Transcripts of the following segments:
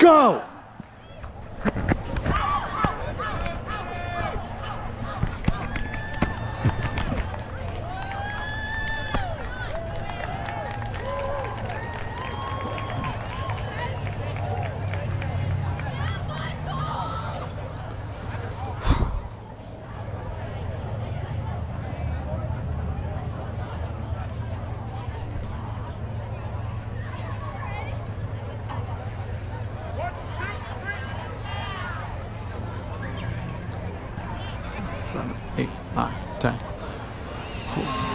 Go! Seven, 8, 9, 10. 1,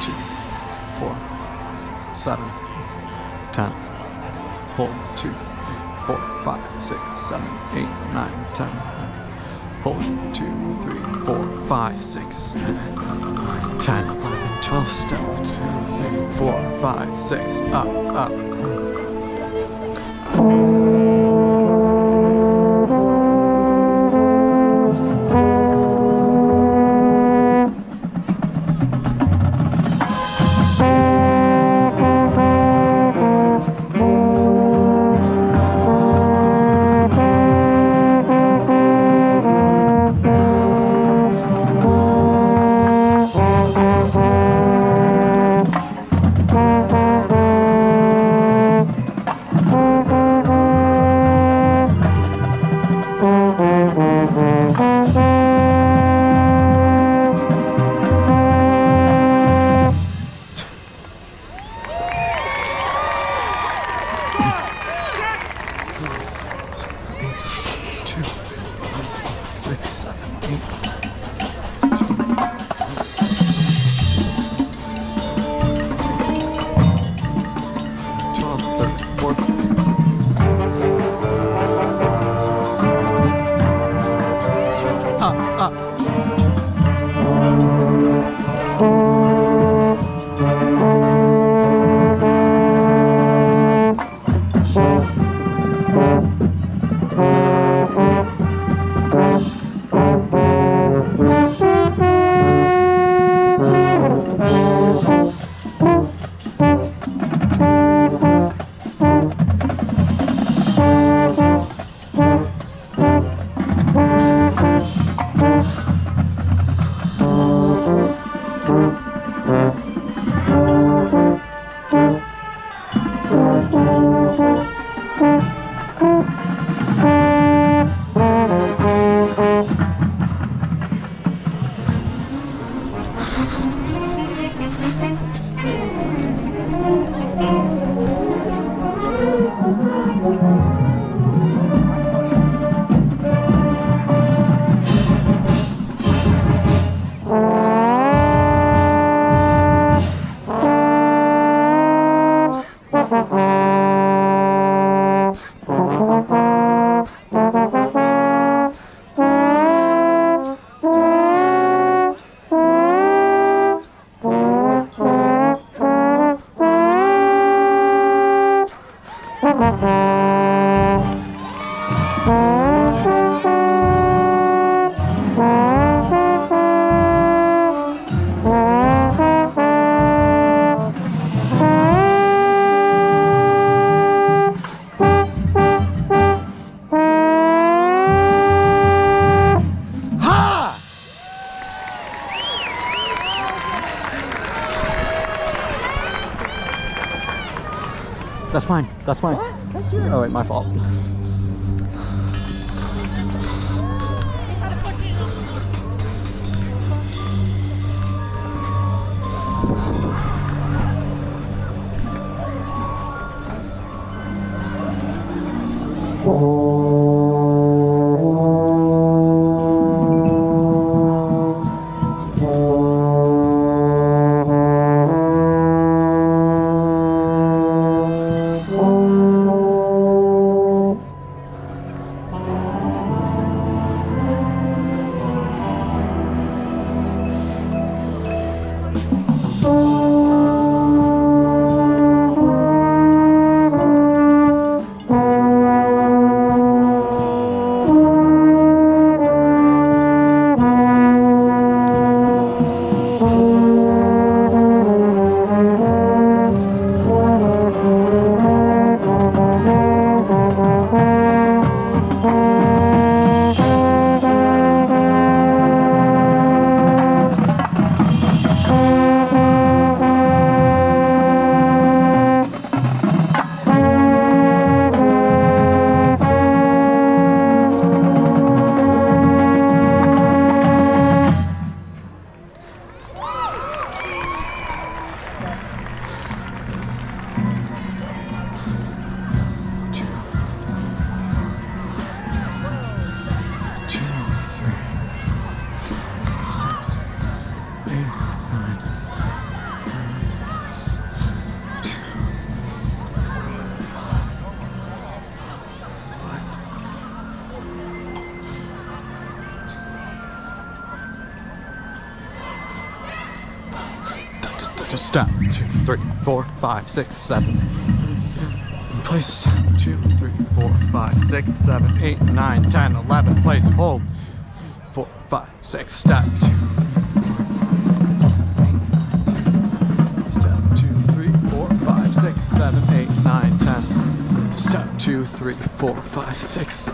2, 4, 7, 10. 1, 2, 4, 5, 6, 7, 8, 9, 10. 1, 2, 3, 4, 5, 6, 10, 11, 12. Step 2, 3, 4, 5, 6. Up. That's mine. That's yours. Oh wait, my fault. Step 2, 3, 4, 5, 6, 7. Place step 2, 3, 4, 5, 6, 7, 8, 9, 10, 11. Place hold 4, 5, 6. Step 2, 3, 4, 5, 6, 7, 8, 9, 10. Step 2, 3, 4, 5, 6,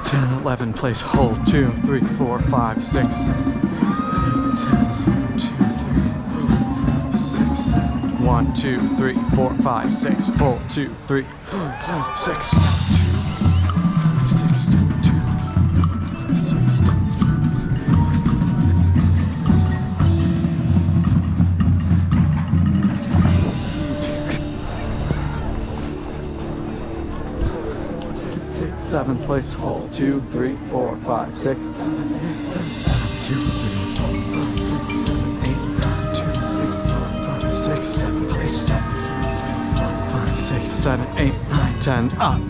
10, 11. Place hold 2, 3, 4, 5, 6, 10. 1, 2, 3, 4, 5, 6, hold 2, 3, 6, step 2, 5, 6, step 2, 5, 6, step 7, place hold 2, 3, 4, 5, 6, 2, 3, 4, 5, 6, 7, 8, 2, 3, 4, 5, 6, 7, place step 5, 6, 7, 8, 9, 10, up.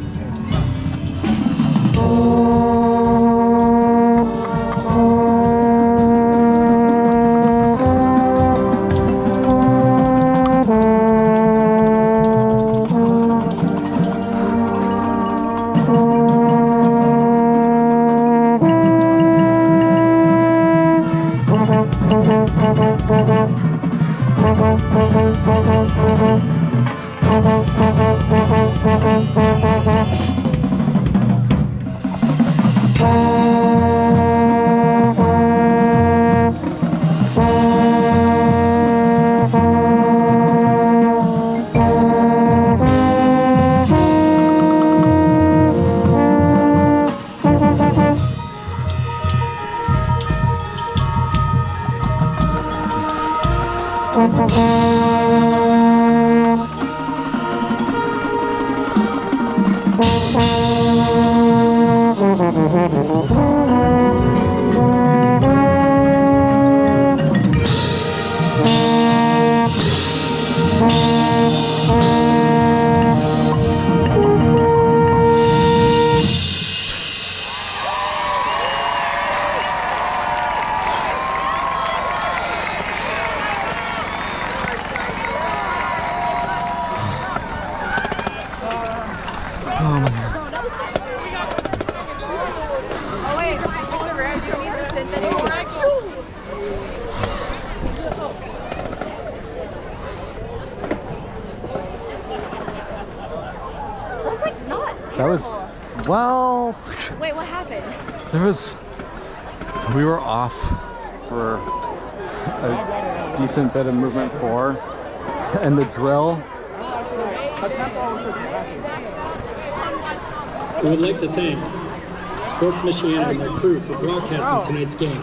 That was, well... Wait, what happened? We were off for a decent bit of movement 4, and the drill. We would like to thank Sports Michigan and their crew for broadcasting tonight's game.